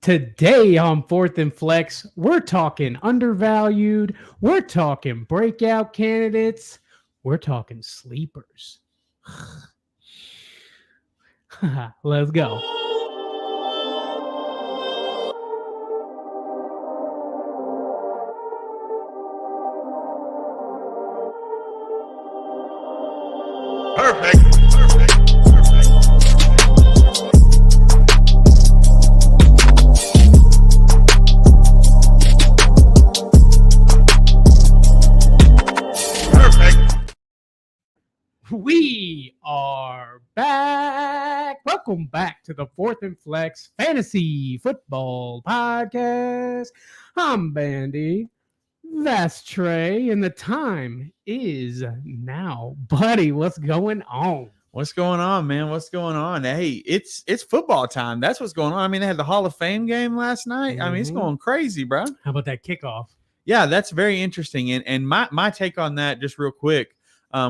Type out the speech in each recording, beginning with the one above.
Today on Fourth and Flex, we're talking undervalued, we're talking breakout candidates, we're talking sleepers. Let's go. We are back. Welcome back to the Fourth and Flex Fantasy Football Podcast. I'm Bandy. That's Trey, and the time is now. Buddy, what's going on? What's going on, man? What's going on? Hey, it's football time. That's what's going on. I mean, they had the Hall of Fame game last night. I mean, it's going crazy, bro. How about that kickoff? Yeah, that's very interesting. And my take on that, just real quick,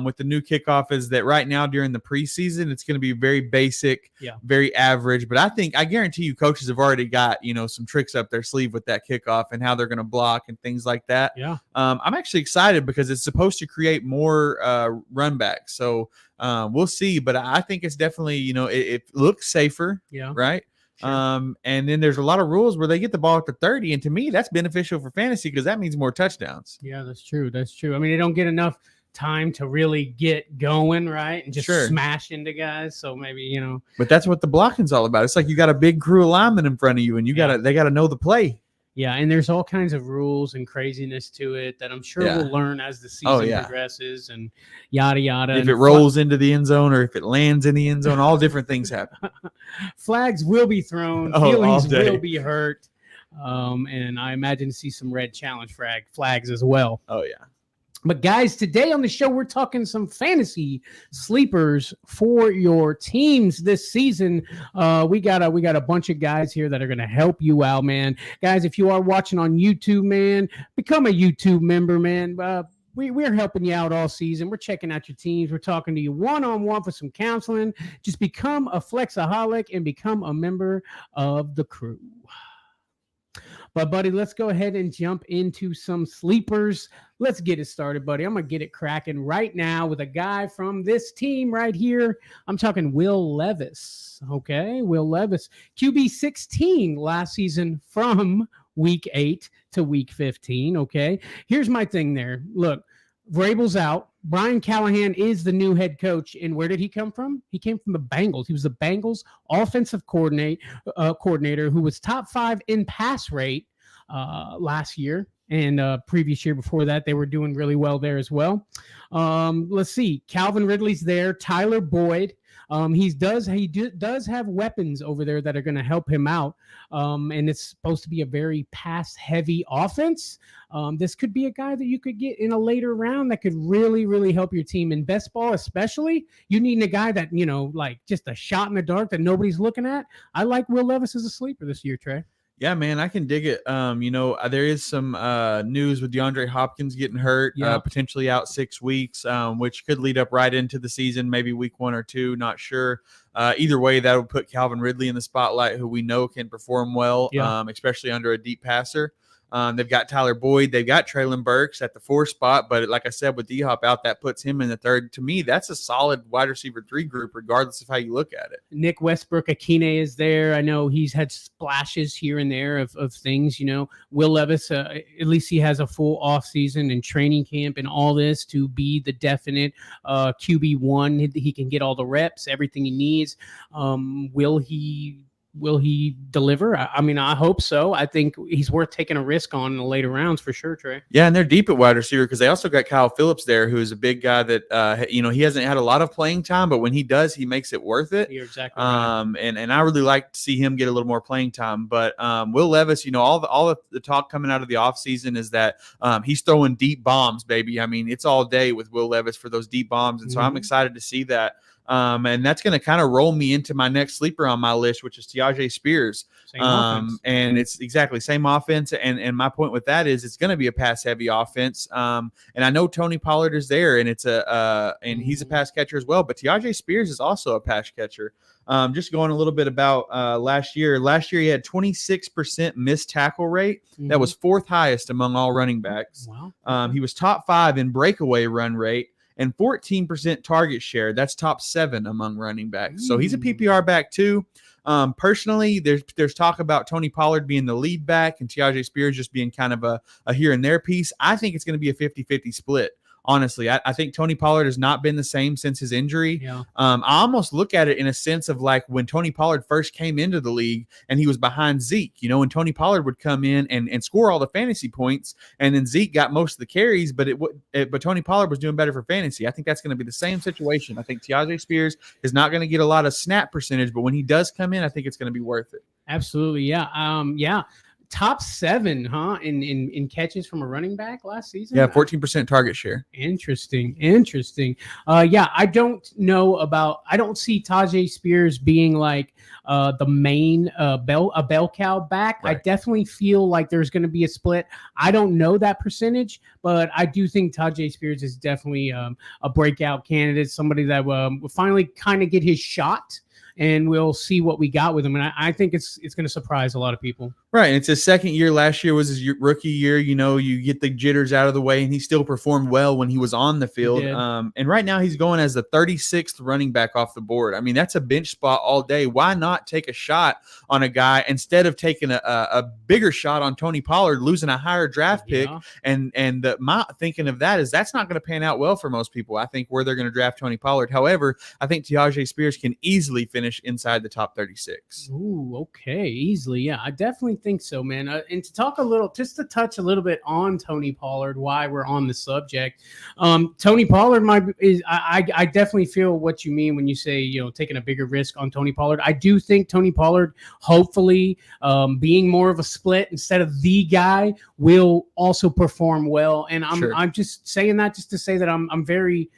with the new kickoff is that right now during the preseason, it's going to be very basic, very average. But I guarantee you coaches have already got, some tricks up their sleeve with that kickoff and how they're going to block and things like that. Yeah. I'm actually excited because it's supposed to create more run backs. So we'll see. But I think it's definitely, it looks safer. Yeah. Right. Sure. And then there's a lot of rules where they get the ball at the 30. And to me, that's beneficial for fantasy because that means more touchdowns. Yeah, that's true. That's true. I mean, they don't get enough time to really get going, right? And just smash into guys. So maybe, But that's what the blocking's all about. It's like you got a big crew of linemen in front of you and they got to know the play. Yeah, and there's all kinds of rules and craziness to it that I'm sure we'll learn as the season progresses and yada, yada. If it rolls into the end zone or if it lands in the end zone, all different things happen. Flags will be thrown. Feelings will be hurt. And I imagine to see some red challenge flags as well. Oh, yeah. But guys, today on the show, we're talking some fantasy sleepers for your teams this season. We got a bunch of guys here that are going to help you out, man. Guys, if you are watching on YouTube, man, become a YouTube member, man. We're helping you out all season. We're checking out your teams. We're talking to you one-on-one for some counseling. Just become a flexaholic and become a member of the crew. But, buddy, let's go ahead and jump into some sleepers. Let's get it started, buddy. I'm going to get it cracking right now with a guy from this team right here. I'm talking Will Levis, okay? Will Levis, QB 16 last season from week 8 to week 15, okay? Here's my thing there. Look, Vrabel's out. Brian Callahan is the new head coach. And where did he come from? He came from the Bengals. He was the Bengals offensive coordinator who was top 5 in pass rate last year. And previous year before that, they were doing really well there as well. Let's see. Calvin Ridley's there. Tyler Boyd. He does have weapons over there that are going to help him out. And it's supposed to be a very pass-heavy offense. This could be a guy that you could get in a later round that could really, really help your team. In best ball especially, you need a guy that, like just a shot in the dark that nobody's looking at. I like Will Levis as a sleeper this year, Trey. Yeah, man, I can dig it. There is some news with DeAndre Hopkins getting hurt, potentially out 6 weeks, which could lead up right into the season, maybe week 1 or 2, not sure. Either way, that would put Calvin Ridley in the spotlight, who we know can perform well, especially under a deep passer. They've got Tyler Boyd. They've got Treylon Burks at the 4 spot. But like I said, with D-Hop out, that puts him in the 3rd. To me, that's a solid wide receiver 3 group, regardless of how you look at it. Nick Westbrook-Akine is there. I know he's had splashes here and there of things. Will Levis, at least he has a full offseason and training camp and all this to be the definite QB1. He can get all the reps, everything he needs. Will he deliver? I mean, I hope so. I think he's worth taking a risk on in the later rounds for sure, Trey. Yeah, and they're deep at wide receiver because they also got Kyle Phillips there, who is a big guy that, he hasn't had a lot of playing time, but when he does, he makes it worth it. You're exactly right. And I really like to see him get a little more playing time. But Will Levis, all the talk coming out of the offseason is that he's throwing deep bombs, baby. I mean, it's all day with Will Levis for those deep bombs. And so I'm excited to see that. And that's going to kind of roll me into my next sleeper on my list, which is Tyjae Spears. And it's exactly same offense. And my point with that is it's going to be a pass heavy offense. And I know Tony Pollard is there, and it's and he's a pass catcher as well. But Tyjae Spears is also a pass catcher. Just going a little bit about last year. Last year he had 26% missed tackle rate. That was fourth highest among all running backs. Wow. He was top 5 in breakaway run rate and 14% target share. That's top 7 among running backs. So he's a PPR back too. Personally, there's talk about Tony Pollard being the lead back and Tyjae Spears just being kind of a here and there piece. I think it's going to be a 50-50 split. Honestly, I think Tony Pollard has not been the same since his injury. Yeah. I almost look at it in a sense of like when Tony Pollard first came into the league and he was behind Zeke, when Tony Pollard would come in and score all the fantasy points, and then Zeke got most of the carries, but Tony Pollard was doing better for fantasy. I think that's going to be the same situation. I think Tyjae Spears is not going to get a lot of snap percentage, but when he does come in, I think it's going to be worth it. Absolutely. Yeah. Top 7, huh? In catches from a running back last season. Yeah, 14% target share. Interesting. Yeah, I don't see Tyjae Spears being like the main bell cow back. Right. I definitely feel like there's going to be a split. I don't know that percentage, but I do think Tyjae Spears is definitely a breakout candidate, somebody that will finally kind of get his shot. And we'll see what we got with him. And I think it's going to surprise a lot of people. Right. And it's his second year. Last year was his rookie year. You get the jitters out of the way, and he still performed well when he was on the field. And right now he's going as the 36th running back off the board. I mean, that's a bench spot all day. Why not take a shot on a guy instead of taking a bigger shot on Tony Pollard, losing a higher draft pick? And my thinking of that is that's not going to pan out well for most people. I think where they're going to draft Tony Pollard. However, I think Tyjae Spears can easily finish inside the top 36. Ooh, okay, easily. Yeah, I definitely think so, man. And to touch a little bit on Tony Pollard, why we're on the subject. Tony Pollard I definitely feel what you mean when you say, taking a bigger risk on Tony Pollard. I do think Tony Pollard, hopefully, being more of a split instead of the guy, will also perform well. And I'm just saying that just to say that I'm very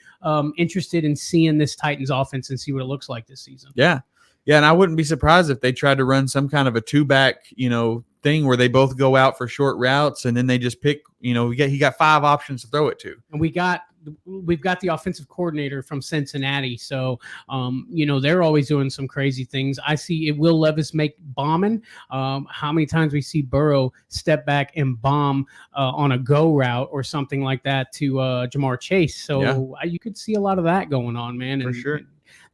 interested in seeing this Titans offense and see what it looks like this season. Yeah, and I wouldn't be surprised if they tried to run some kind of a 2-back, thing where they both go out for short routes and then they just pick. He got 5 options to throw it to. And we've got the offensive coordinator from Cincinnati, so they're always doing some crazy things. I see it. Will Levis make bombing. How many times we see Burrow step back and bomb on a go route or something like that to Jamar Chase. So you could see a lot of that going on, man. For sure.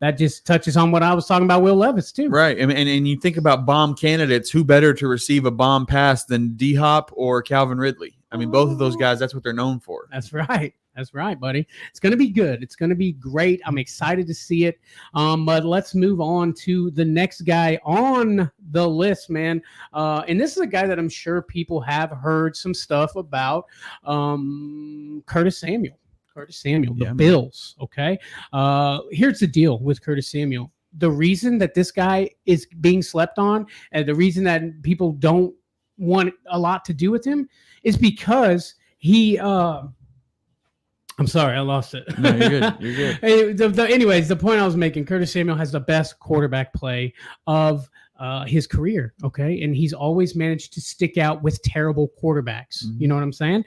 That just touches on what I was talking about Will Levis too. Right. And you think about bomb candidates, who better to receive a bomb pass than D-Hop or Calvin Ridley? I mean, both of those guys, that's what they're known for. That's right. That's right, buddy. It's going to be good. It's going to be great. I'm excited to see it. But let's move on to the next guy on the list, man. And this is a guy that I'm sure people have heard some stuff about, Curtis Samuel. The Bills, okay? Here's the deal with Curtis Samuel. The reason that this guy is being slept on and the reason that people don't want a lot to do with him is because he I'm sorry, I lost it. No, you're good. Anyways, the point I was making, Curtis Samuel has the best quarterback play of his career, okay? And he's always managed to stick out with terrible quarterbacks. Mm-hmm. You know what I'm saying?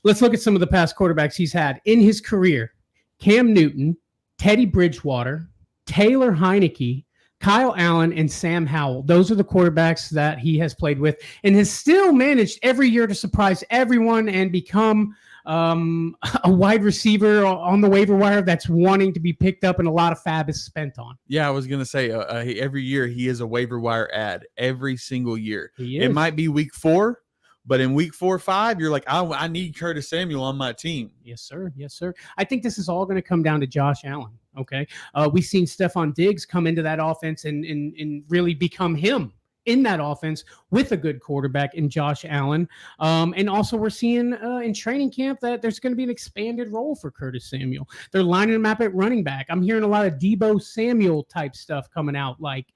Let's look at some of the past quarterbacks he's had in his career. Cam Newton, Teddy Bridgewater, Taylor Heineke, Kyle Allen, and Sam Howell. Those are the quarterbacks that he has played with and has still managed every year to surprise everyone and become a wide receiver on the waiver wire that's wanting to be picked up and a lot of fab is spent on. Yeah, I was going to say every year he is a waiver wire ad. Every single year. He is. It might be week 4. But in week 4 or 5, you're like, I need Curtis Samuel on my team. Yes, sir. Yes, sir. I think this is all going to come down to Josh Allen. Okay. We've seen Stephon Diggs come into that offense and really become him in that offense with a good quarterback in Josh Allen. And also we're seeing in training camp that there's going to be an expanded role for Curtis Samuel. They're lining him up at running back. I'm hearing a lot of Deebo Samuel type stuff coming out. Like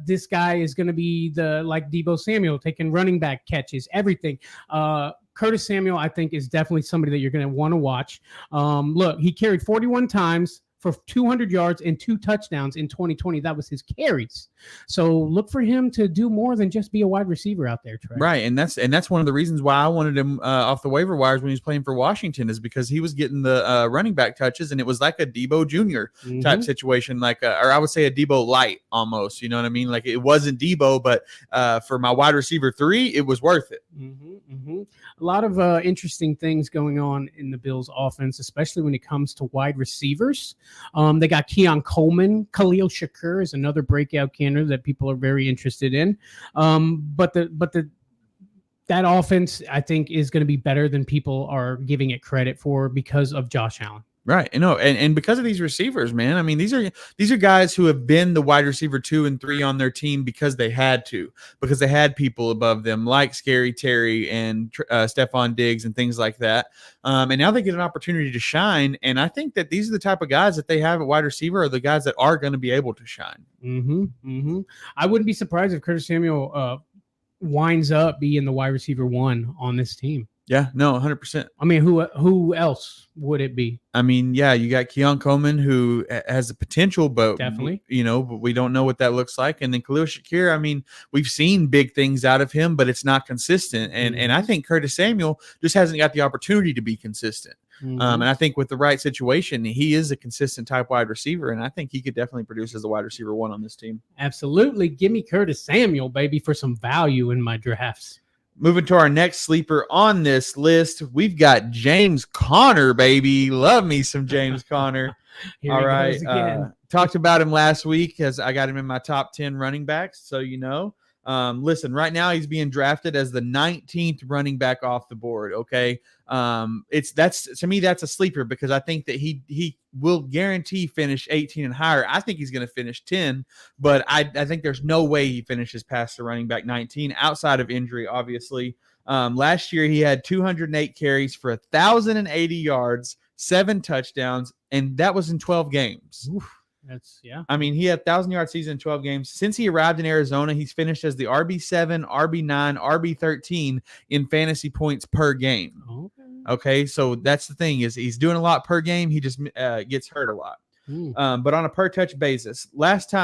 this guy is going to be like Deebo Samuel, taking running back catches, everything. Curtis Samuel, I think, is definitely somebody that you're going to want to watch. Look, he carried 41 times for 200 yards and 2 touchdowns in 2020. That was his carries. So look for him to do more than just be a wide receiver out there, Trey. Right, and that's one of the reasons why I wanted him off the waiver wires when he was playing for Washington, is because he was getting the running back touches, and it was like a Debo Jr. Type situation, like or I would say a Debo light almost. You know what I mean? Like it wasn't Debo, but for my wide receiver 3, it was worth it. A lot of interesting things going on in the Bills offense, especially when it comes to wide receivers. They got Keon Coleman. Khalil Shakur is another breakout candidate that people are very interested in. But that offense, I think, is going to be better than people are giving it credit for because of Josh Allen. Right. And because of these receivers, man, I mean, these are guys who have been the wide receiver 2 and 3 on their team because they had people above them like Scary Terry and Stephon Diggs and things like that. And now they get an opportunity to shine. And I think that these are the type of guys that they have at wide receiver are the guys that are going to be able to shine. I wouldn't be surprised if Curtis Samuel winds up being the wide receiver 1 on this team. Yeah, no, 100%. I mean, who else would it be? I mean, yeah, you got Keon Coleman, who has the potential, but definitely, but we don't know what that looks like. And then Khalil Shakir, I mean, we've seen big things out of him, but it's not consistent. And I think Curtis Samuel just hasn't got the opportunity to be consistent. And I think with the right situation, he is a consistent type wide receiver, and I think he could definitely produce as a wide receiver 1 on this team. Absolutely. Give me Curtis Samuel, baby, for some value in my drafts. Moving to our next sleeper on this list, we've got James Conner, baby. Love me some James Conner. All right. Talked about him last week as I got him in my top 10 running backs. So, listen, right now he's being drafted as the 19th running back off the board. Okay. To me, that's a sleeper because I think that he will guarantee finish 18 and higher. I think he's going to finish 10, but I think there's no way he finishes past the running back 19 outside of injury, obviously. Last year he had 208 carries for 1,080 yards, 7 touchdowns, and that was in 12 games. Oof. I mean, he had 1,000-yard season in 12 games. Since he arrived in Arizona, he's finished as the RB7, RB9, RB13 in fantasy points per game. Okay, so that's the thing is he's doing a lot per game. He just gets hurt a lot. But on a per touch basis, last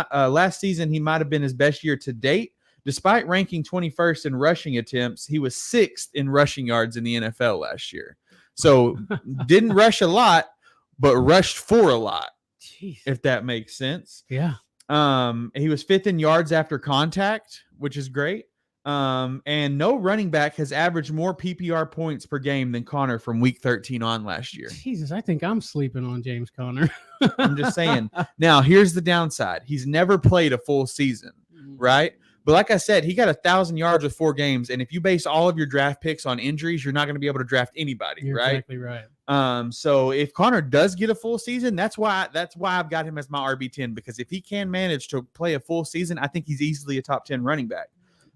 season he might have been his best year to date. Despite ranking 21st in rushing attempts, he was 6th in rushing yards in the NFL last year. So didn't rush a lot, but rushed for a lot. Jeez. If that makes sense. Yeah. He was 5th in yards after contact, which is great. And no running back has averaged more PPR points per game than Conner from week 13 on last year. Jesus, I think I'm sleeping on James Conner. I'm just saying. Now, here's the downside. He's never played a full season, right? But like I said, he got 1,000 yards with 4 games. And if you base all of your draft picks on injuries, you're not going to be able to draft anybody, You're right? Exactly right. So if Conner does get a full season, that's why I've got him as my RB10, because if he can manage to play a full season, I think he's easily a top 10 running back.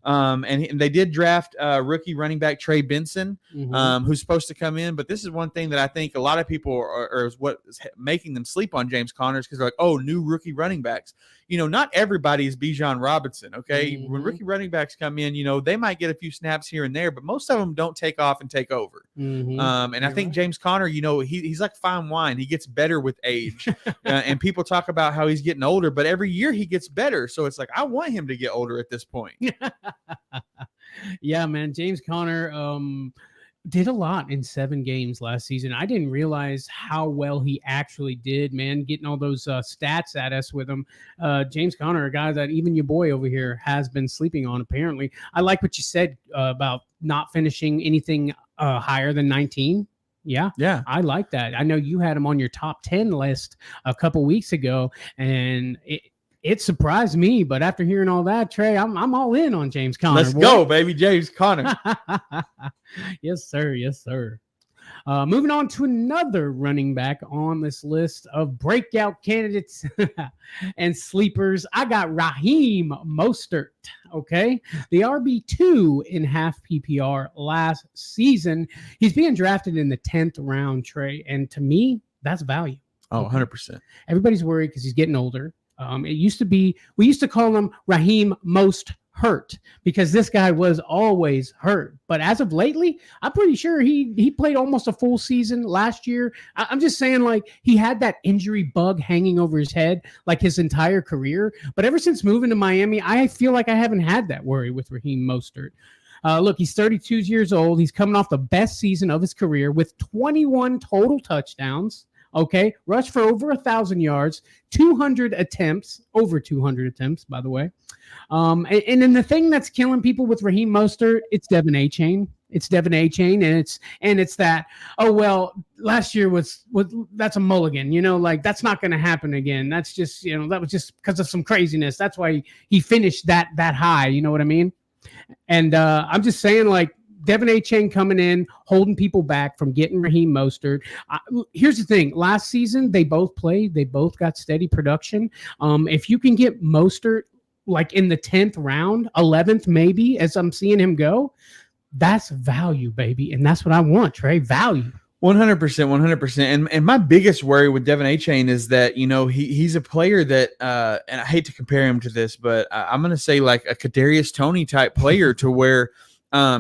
And they did draft rookie running back Trey Benson, who's supposed to come in. But this is one thing that I think a lot of people are what is making them sleep on James Conner, because they're like, oh, new rookie running backs. Not everybody is Bijan Robinson. Okay. When rookie running backs come in, they might get a few snaps here and there, but most of them don't take off and take over. And I think James Conner, he's like fine wine. He gets better with age. And people talk about how he's getting older, but every year he gets better. So it's like, I want him to get older at this point. Yeah, man. James Conner did a lot in 7 games last season. I didn't realize how well he actually did, man, getting all those stats at us with him. James Conner, a guy that even your boy over here has been sleeping on, apparently. I like what you said about not finishing anything higher than 19. Yeah, I like that. I know you had him on your top 10 list a couple weeks ago, and it surprised me, but after hearing all that, Trey, I'm all in on James Conner. Let's go, baby, James Conner. Yes, sir. Yes, sir. Moving on to another running back on this list of breakout candidates and sleepers. I got Raheem Mostert. Okay, the RB2 in half PPR last season. He's being drafted in the 10th round, Trey, and to me, that's value. Oh, 100%. Everybody's worried because he's getting older. We used to call him Raheem Most hurt, because this guy was always hurt. But as of lately, I'm pretty sure he played almost a full season last year. I'm just saying, like, he had that injury bug hanging over his head like his entire career. But ever since moving to Miami, I feel like I haven't had that worry with Raheem Mostert. Look, he's 32 years old. He's coming off the best season of his career with 21 total touchdowns. Okay, rushed for over 1,000 yards, 200 attempts, over 200 attempts, by the way. And then the thing that's killing people with Raheem Mostert, it's Devin Achane. It's Devin Achane, and it's that, oh, well, last year was that's a mulligan, like that's not going to happen again. That's just, that was just because of some craziness. That's why he finished that high. You know what I mean? And I'm just saying, like, Devin Achane coming in, holding people back from getting Raheem Mostert. Here's the thing. Last season, they both played. They both got steady production. If you can get Mostert, like, in the 10th round, 11th maybe, as I'm seeing him go, that's value, baby. And that's what I want, Trey. Value. 100%, 100%. And my biggest worry with Devin Achane is that, he's a player that, and I hate to compare him to this, but I'm going to say like a Kadarius Toney type player to where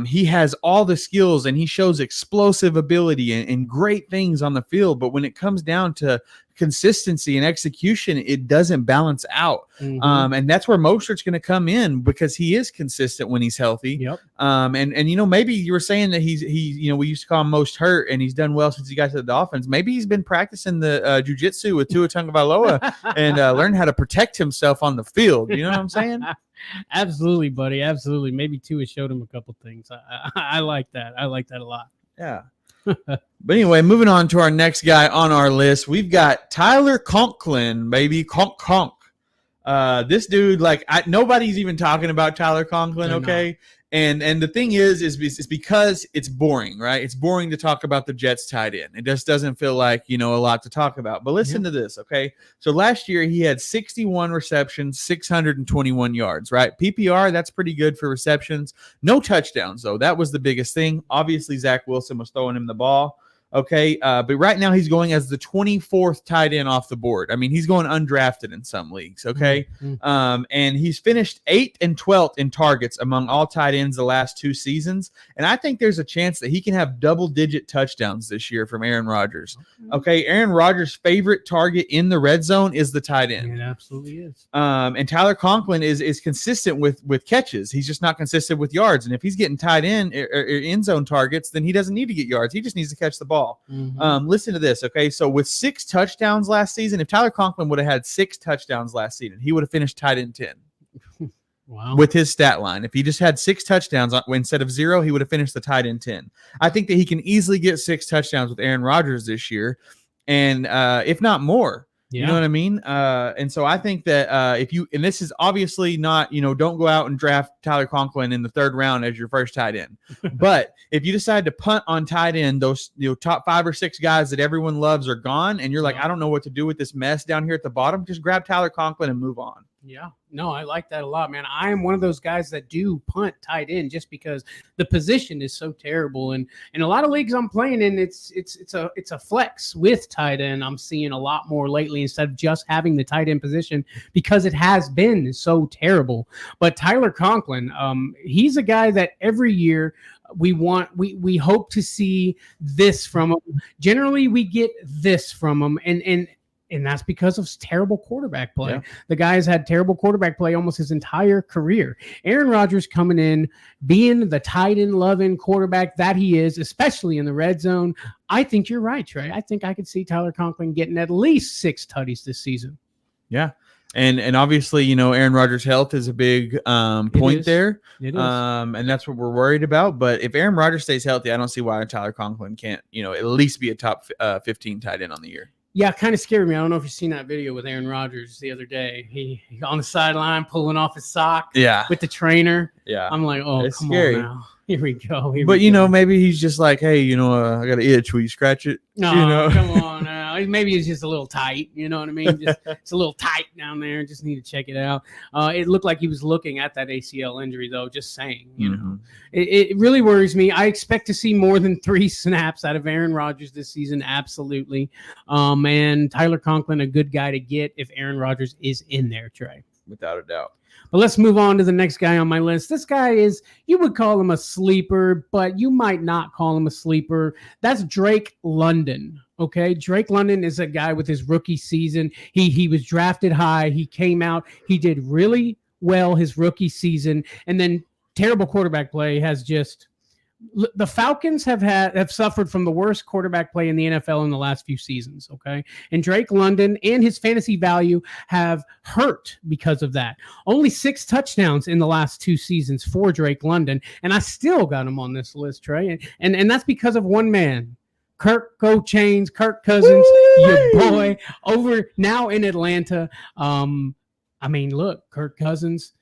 he has all the skills and he shows explosive ability and great things on the field. But when it comes down to consistency and execution, it doesn't balance out. Mm-hmm. And that's where Mostert's going to come in, because he is consistent when he's healthy. Yep. And maybe you were saying that he's we used to call him most hurt, and he's done well since he got to the Dolphins. Maybe he's been practicing the jiu-jitsu with Tua Tagovailoa and learned how to protect himself on the field. You know what I'm saying? Absolutely, buddy. Absolutely. Maybe Tua showed him a couple things. I like that. I like that a lot. Yeah. But anyway, moving on to our next guy on our list, we've got Tyler Conklin, baby. Conk. This dude, like, nobody's even talking about Tyler Conklin, okay? And the thing is because it's boring, right? It's boring to talk about the Jets tight end. It just doesn't feel like, a lot to talk about. But listen to this, okay? So last year he had 61 receptions, 621 yards, right? PPR, that's pretty good for receptions. No touchdowns, though. That was the biggest thing. Obviously, Zach Wilson was throwing him the ball. Okay, but right now he's going as the 24th tight end off the board. I mean, he's going undrafted in some leagues, okay? Mm-hmm. And he's finished 8th and 12th in targets among all tight ends the last 2 seasons. And I think there's a chance that he can have double-digit touchdowns this year from Aaron Rodgers. Okay, Aaron Rodgers' favorite target in the red zone is the tight end. It absolutely is. And Tyler Conklin is consistent with catches. He's just not consistent with yards. And if he's getting tight end or end zone targets, then he doesn't need to get yards. He just needs to catch the ball. Mm-hmm. Listen to this, okay? So with 6 touchdowns last season, if Tyler Conklin would have had 6 touchdowns last season, he would have finished tight end 10. Wow. With his stat line. If he just had 6 touchdowns instead of 0, he would have finished the tight end 10. I think that he can easily get 6 touchdowns with Aaron Rodgers this year, and if not more. Yeah. You know what I mean? And so I think that and this is obviously not, don't go out and draft Tyler Conklin in the 3rd round as your first tight end. But if you decide to punt on tight end, those top 5 or 6 guys that everyone loves are gone, and you're like, I don't know what to do with this mess down here at the bottom, just grab Tyler Conklin and move on. Yeah. No, I like that a lot, man. I am one of those guys that do punt tight end just because the position is so terrible. And in a lot of leagues I'm playing in, it's a flex with tight end. I'm seeing a lot more lately instead of just having the tight end position because it has been so terrible. But Tyler Conklin, he's a guy that every year we hope to see this from him. Generally, we get this from him, and that's because of terrible quarterback play. Yeah. The guy has had terrible quarterback play almost his entire career. Aaron Rodgers coming in, being the tight end loving quarterback that he is, especially in the red zone. I think you're right, Trey. I think I could see Tyler Conklin getting at least 6 tutties this season. Yeah. And obviously, Aaron Rodgers' health is a big point there. It is. And that's what we're worried about. But if Aaron Rodgers stays healthy, I don't see why Tyler Conklin can't, at least be a top 15 tight end on the year. Yeah, it kind of scared me. I don't know if you've seen that video with Aaron Rodgers the other day. He on the sideline pulling off his sock with the trainer. Yeah. I'm like, oh, it's come scary. on now. Here we go. But, maybe he's just like, hey, I got an itch. Will you scratch it? No, come on now. Maybe it's just a little tight. You know what I mean? It's a little tight down there. Just need to check it out. It looked like he was looking at that ACL injury, though, just saying. You know, it really worries me. I expect to see more than 3 snaps out of Aaron Rodgers this season. Absolutely. And Tyler Conklin, a good guy to get if Aaron Rodgers is in there, Trey. Without a doubt. But let's move on to the next guy on my list. This guy is, you would call him a sleeper, but you might not call him a sleeper. That's Drake London. Okay, Drake London is a guy with his rookie season. He was drafted high. He came out. He did really well his rookie season, and then terrible quarterback play has just. The Falcons have suffered from the worst quarterback play in the NFL in the last few seasons, okay? And Drake London and his fantasy value have hurt because of that. Only 6 touchdowns in the last 2 seasons for Drake London, and I still got him on this list, Trey. And that's because of one man. Kirk Cousins, your boy, over now in Atlanta. I mean, look, Kirk Cousins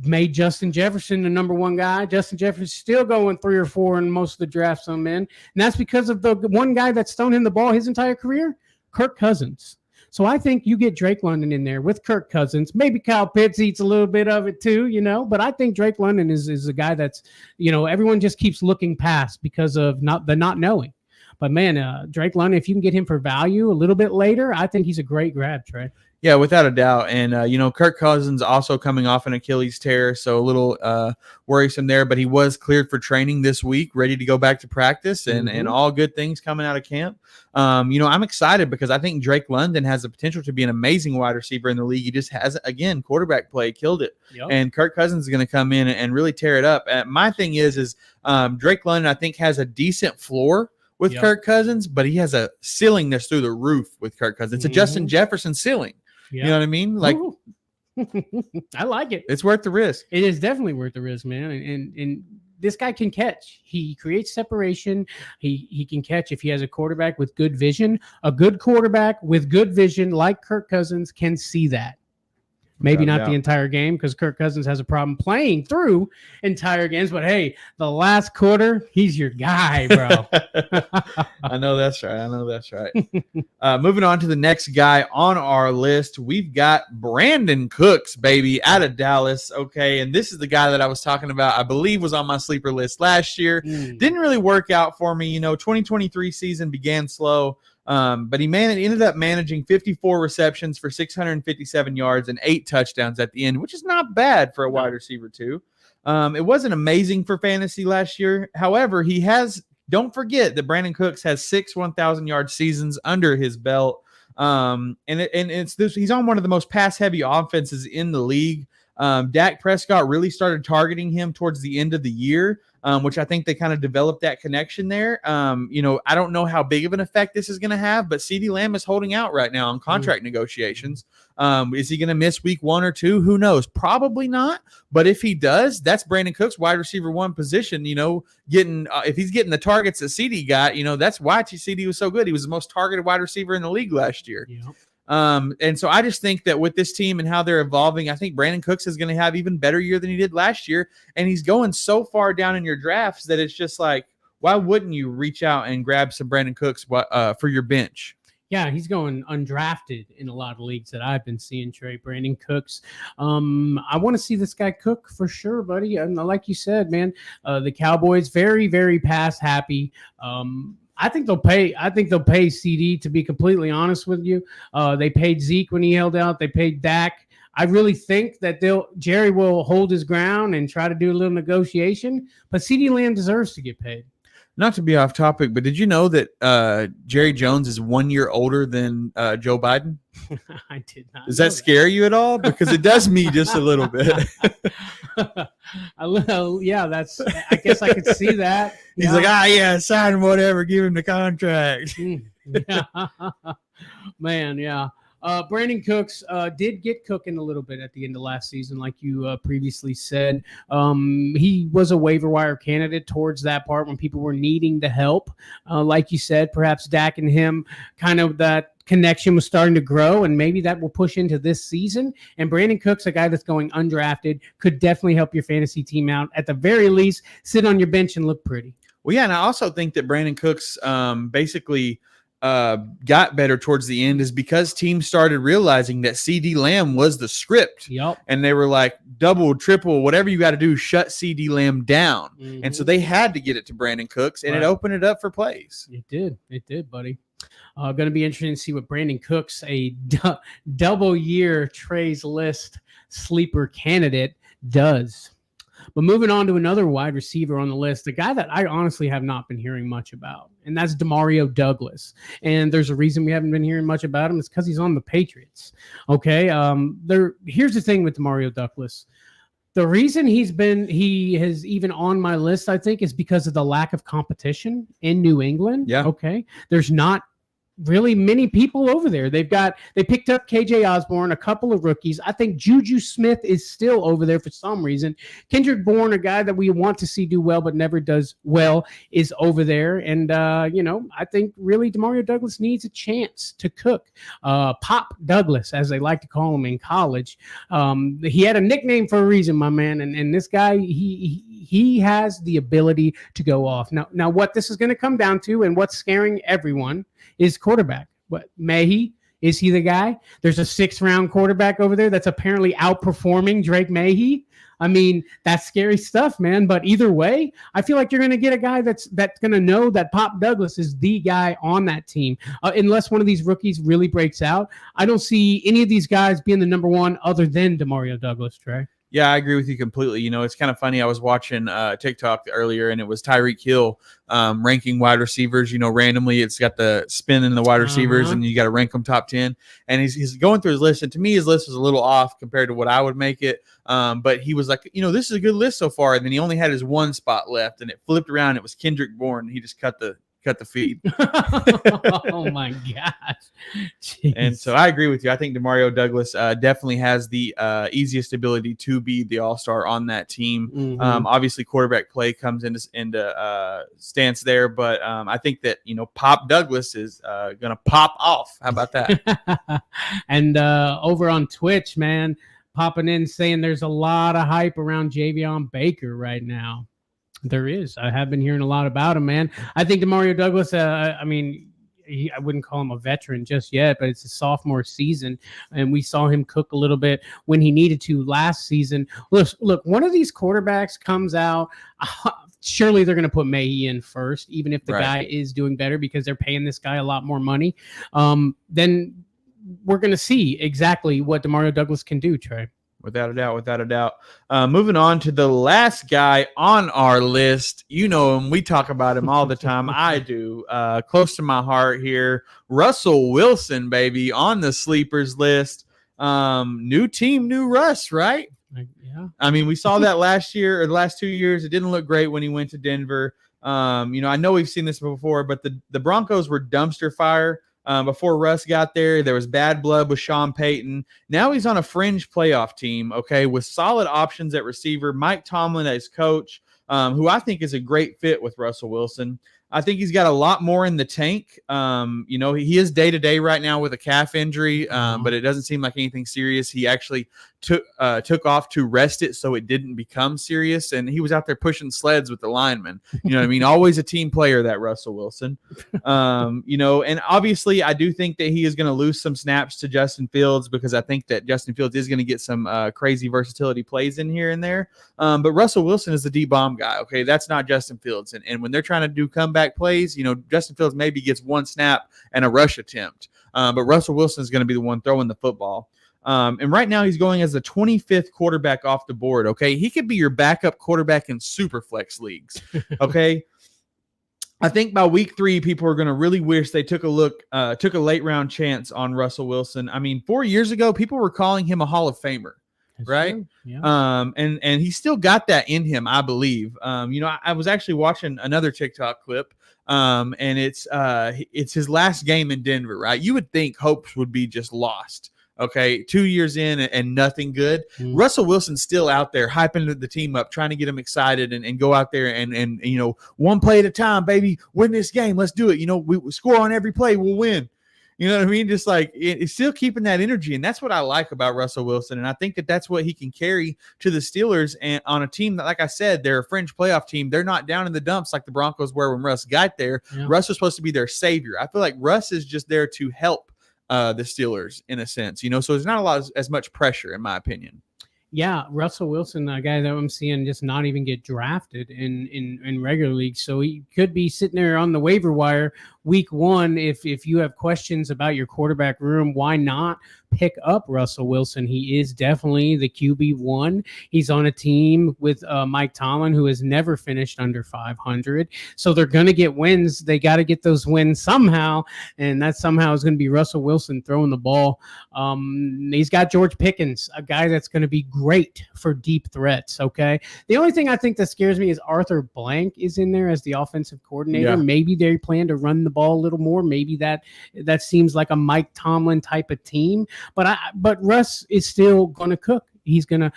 made Justin Jefferson the number 1 guy. Justin Jefferson's still going 3 or 4 in most of the drafts I'm in. And that's because of the one guy that's thrown him the ball his entire career, Kirk Cousins. So I think you get Drake London in there with Kirk Cousins. Maybe Kyle Pitts eats a little bit of it too, but I think Drake London is a guy that's, everyone just keeps looking past because of not knowing. But man, Drake London, if you can get him for value a little bit later, I think he's a great grab, Trey. Yeah, without a doubt. And, Kirk Cousins also coming off an Achilles tear, so a little worrisome there. But he was cleared for training this week, ready to go back to practice, and all good things coming out of camp. I'm excited because I think Drake London has the potential to be an amazing wide receiver in the league. He just has, again, quarterback play, killed it. Yep. And Kirk Cousins is going to come in and really tear it up. My thing is Drake London, I think, has a decent floor with Kirk Cousins, but he has a ceiling that's through the roof with Kirk Cousins. It's a Justin Jefferson ceiling. You know what I mean? Like, I like it. It's worth the risk. It is definitely worth the risk, man. And this guy can catch. He creates separation. He can catch if he has a quarterback with good vision. A good quarterback with good vision, like Kirk Cousins, can see that. Maybe not the entire game because Kirk Cousins has a problem playing through entire games. But, hey, the last quarter, he's your guy, bro. I know that's right. Moving on to the next guy on our list, we've got Brandon Cooks, baby, out of Dallas. Okay, and this is the guy that I was talking about, I believe was on my sleeper list last year. Didn't really work out for me. 2023 season began slow. But he ended up managing 54 receptions for 657 yards and 8 touchdowns at the end, which is not bad for a wide receiver too. It wasn't amazing for fantasy last year. However, don't forget that Brandon Cooks has 6 1,000-yard seasons under his belt. He's on one of the most pass-heavy offenses in the league. Dak Prescott really started targeting him towards the end of the year, which I think they kind of developed that connection there. I don't know how big of an effect this is going to have, but CeeDee Lamb is holding out right now on contract negotiations. Is he going to miss week 1 or 2? Who knows? Probably not. But if he does, that's Brandon Cooks' wide receiver 1 position, if he's getting the targets that CeeDee got, that's why CeeDee was so good. He was the most targeted wide receiver in the league last year. Yep. And so I just think that with this team and how they're evolving, I think Brandon Cooks is going to have even better year than he did last year. And he's going so far down in your drafts that it's just like, why wouldn't you reach out and grab some Brandon Cooks for your bench? Yeah, he's going undrafted in a lot of leagues that I've been seeing, Trey. Brandon Cooks. I want to see this guy cook for sure, buddy. And like you said, man, the Cowboys very, very pass happy. I think they'll pay CD, to be completely honest with you. They paid Zeke when he held out. They paid Dak. I really think that Jerry will hold his ground and try to do a little negotiation, but CeeDee Lamb deserves to get paid. Not to be off topic, but did you know that Jerry Jones is 1 year older than Joe Biden? I did not. Does that scare you at all? Because it does me just a little bit. Yeah, I guess I could see that. He's like, sign whatever, give him the contract. Yeah. Man, yeah. Brandon Cooks did get cooking a little bit at the end of last season, like you previously said. He was a waiver wire candidate towards that part when people were needing the help. Like you said, perhaps Dak and him, kind of that connection was starting to grow, and maybe that will push into this season. And Brandon Cooks, a guy that's going undrafted, could definitely help your fantasy team out. At the very least, sit on your bench and look pretty. Well, yeah, and I also think that Brandon Cooks basically got better towards the end is because teams started realizing that CeeDee Lamb was the script. Yep. And they were like, double, triple, whatever you got to do, shut CeeDee Lamb down. And so they had to get it to Brandon Cooks, and it opened it up for plays. It did, buddy. Going to be interesting to see what Brandon Cooks, a double year Trey's list sleeper candidate, does. But moving on to another wide receiver on the list, a guy that I honestly have not been hearing much about, and that's Demario Douglas. And there's a reason we haven't been hearing much about him. It's because he's on the Patriots. Okay. Here's the thing with Demario Douglas. The reason he has even on my list, I think, is because of the lack of competition in New England. Yeah. Okay. There's not really many people over there. They picked up KJ Osborne, a couple of rookies. I think Juju Smith is still over there for some reason. Kendrick Bourne, a guy that we want to see do well but never does well, is over there. And I think really Demario Douglas needs a chance to cook. Pop Douglas, as they like to call him in college. He had a nickname for a reason, my man. And this guy, he has the ability to go off. Now what this is going to come down to, and what's scaring everyone, is quarterback. What, Mahi? Is he the guy? There's a 6th-round quarterback over there that's apparently outperforming Drake Mahi. I mean, that's scary stuff, man. But either way, I feel like you're going to get a guy that's going to know that Pop Douglas is the guy on that team. Unless one of these rookies really breaks out, I don't see any of these guys being the number one other than Demario Douglas, Trey. Yeah, I agree with you completely. It's kind of funny. I was watching TikTok earlier, and it was Tyreek Hill ranking wide receivers. Randomly, it's got the spin in the wide receivers, and you got to rank them top 10. And he's going through his list, and to me, his list was a little off compared to what I would make it. But he was like, this is a good list so far. And then he only had his one spot left, and it flipped around. It was Kendrick Bourne. He just cut the feed. Oh my gosh. Jeez. And so I agree with you. I think Demario Douglas definitely has the easiest ability to be the all-star on that team. Mm-hmm. Obviously quarterback play comes into stance there, but I think that Pop Douglas is gonna pop off. How about that? And over on Twitch, man, popping in saying there's a lot of hype around Javion Baker right now. There is. I have been hearing a lot about him, man. I think Demario Douglas, I wouldn't call him a veteran just yet, but it's a sophomore season, and we saw him cook a little bit when he needed to last season. Look, one of these quarterbacks comes out, surely they're going to put Mahi in first, even if the guy is doing better because they're paying this guy a lot more money. Then we're going to see exactly what Demario Douglas can do, Trey. Without a doubt. Moving on to the last guy on our list. You know him. We talk about him all the time. I do. Close to my heart here. Russell Wilson, baby, on the sleepers list. New team, new Russ, right? Yeah. I mean, we saw that last year or the last 2 years. It didn't look great when he went to Denver. I know we've seen this before, but the Broncos were dumpster fire. Before Russ got there, there was bad blood with Sean Payton. Now he's on a fringe playoff team, okay, with solid options at receiver. Mike Tomlin as coach, who I think is a great fit with Russell Wilson. I think he's got a lot more in the tank. He is day-to-day right now with a calf injury, but it doesn't seem like anything serious. He actually took off to rest it so it didn't become serious, and he was out there pushing sleds with the linemen. You know what I mean? Always a team player, that Russell Wilson. And obviously I do think that he is going to lose some snaps to Justin Fields because I think that Justin Fields is going to get some crazy versatility plays in here and there. But Russell Wilson is the D-bomb guy, okay? That's not Justin Fields. And when they're trying to do comeback plays, Justin Fields maybe gets one snap and a rush attempt. But Russell Wilson is going to be the one throwing the football. And right now he's going as the 25th quarterback off the board. Okay. He could be your backup quarterback in super flex leagues. Okay. I think by week 3, people are going to really wish they took a late round chance on Russell Wilson. I mean, 4 years ago, people were calling him a Hall of Famer. That's right. True. Yeah. And he still got that in him, I believe. I was actually watching another TikTok clip, and it's his last game in Denver, right? You would think hopes would be just lost. Okay, 2 years in and nothing good. Russell Wilson's still out there hyping the team up, trying to get them excited and go out there and one play at a time, baby, win this game. Let's do it. We score on every play, we'll win. You know what I mean? Just like it's still keeping that energy. And that's what I like about Russell Wilson. And I think that that's what he can carry to the Steelers and on a team that, like I said, they're a fringe playoff team. They're not down in the dumps like the Broncos were when Russ got there. Yeah. Russ was supposed to be their savior. I feel like Russ is just there to help the Steelers in a sense, so there's not as much pressure in my opinion. Yeah, Russell Wilson, a guy that I'm seeing just not even get drafted in regular league, so he could be sitting there on the waiver wire week 1. If you have questions about your quarterback room, why not pick up Russell Wilson? He is definitely the QB1. He's on a team with Mike Tomlin, who has never finished under 500, so they're going to get wins. They got to get those wins somehow, and that somehow is going to be Russell Wilson throwing the ball. He's got George Pickens, a guy that's going to be great for deep threats. Okay. The only thing I think that scares me is Arthur Blank is in there as the offensive coordinator. Yeah. Maybe they plan to run the ball a little more. Maybe that seems like a Mike Tomlin type of team, but Russ is still going to cook. He's gonna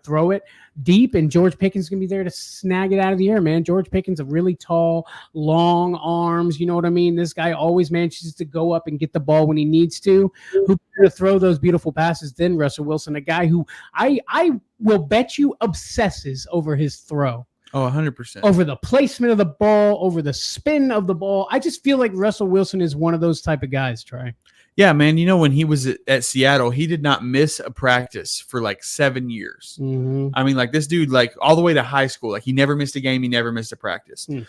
throw it deep, and George Pickens is gonna be there to snag it out of the air, man. George Pickens, a really tall, long arms. You know what I mean? This guy always manages to go up and get the ball when he needs to. Who's gonna throw those beautiful passes? Then Russell Wilson, a guy who I will bet you obsesses over his throw. Oh, 100%. Over the placement of the ball, over the spin of the ball. I just feel like Russell Wilson is one of those type of guys, Trey. Yeah, man. You know, when he was at Seattle, he did not miss a practice for like 7 years. Mm-hmm. I mean, like this dude, like all the way to high school, like he never missed a game. He never missed a practice. Dude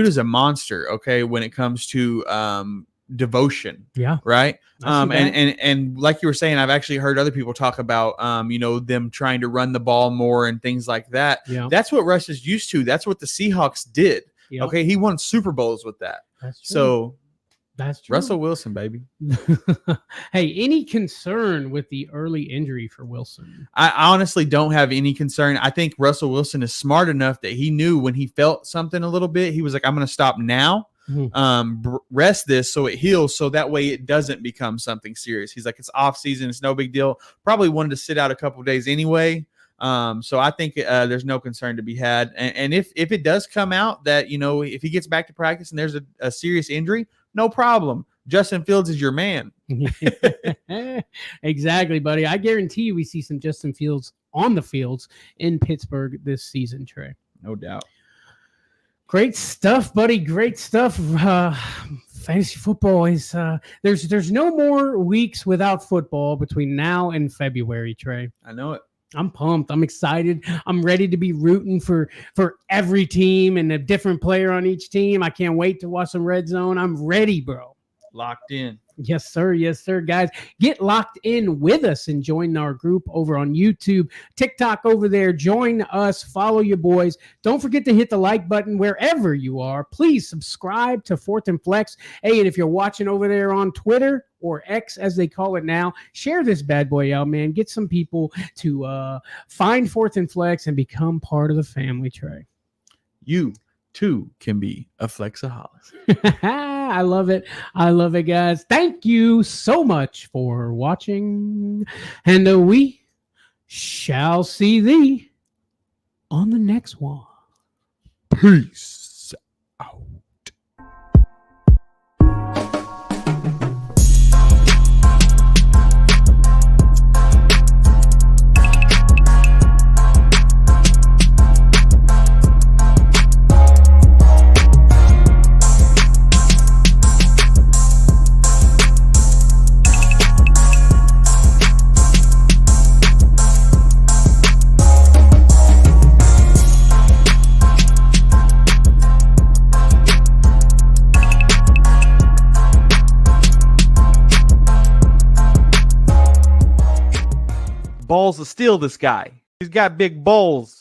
is a monster. Okay. When it comes to devotion. Yeah. Right. And like you were saying, I've actually heard other people talk about, them trying to run the ball more and things like that. Yeah. That's what Russ is used to. That's what the Seahawks did. Yep. Okay. He won Super Bowls with that. That's true. So that's true. Russell Wilson, baby. Hey, any concern with the early injury for Wilson? I honestly don't have any concern. I think Russell Wilson is smart enough that he knew when he felt something a little bit, he was like, I'm going to stop now. Rest this so it heals, so that way it doesn't become something serious. He's like, it's off season, it's no big deal. Probably wanted to sit out a couple of days anyway. So I think there's no concern to be had. And if it does come out that, if he gets back to practice and there's a serious injury, no problem. Justin Fields is your man. Exactly, buddy. I guarantee you we see some Justin Fields on the fields in Pittsburgh this season, Trey. No doubt. Great stuff, buddy. Great stuff. Fantasy football is there's no more weeks without football between now and February, Trey. I know it. I'm pumped. I'm excited. I'm ready to be rooting for every team and a different player on each team. I can't wait to watch some Red Zone. I'm ready, bro. Locked in. Yes, sir. Yes, sir. Guys, get locked in with us and join our group over on YouTube, TikTok over there. Join us. Follow your boys. Don't forget to hit the like button wherever you are. Please subscribe to Fourth and Flex. Hey, and if you're watching over there on Twitter or X, as they call it now, share this bad boy out, man. Get some people to find Fourth and Flex and become part of the family, Trey. You too can be a flexaholic. I love it. I love it, guys. Thank you so much for watching. And we shall see thee on the next one. Peace out. Balls to steal this guy. He's got big balls.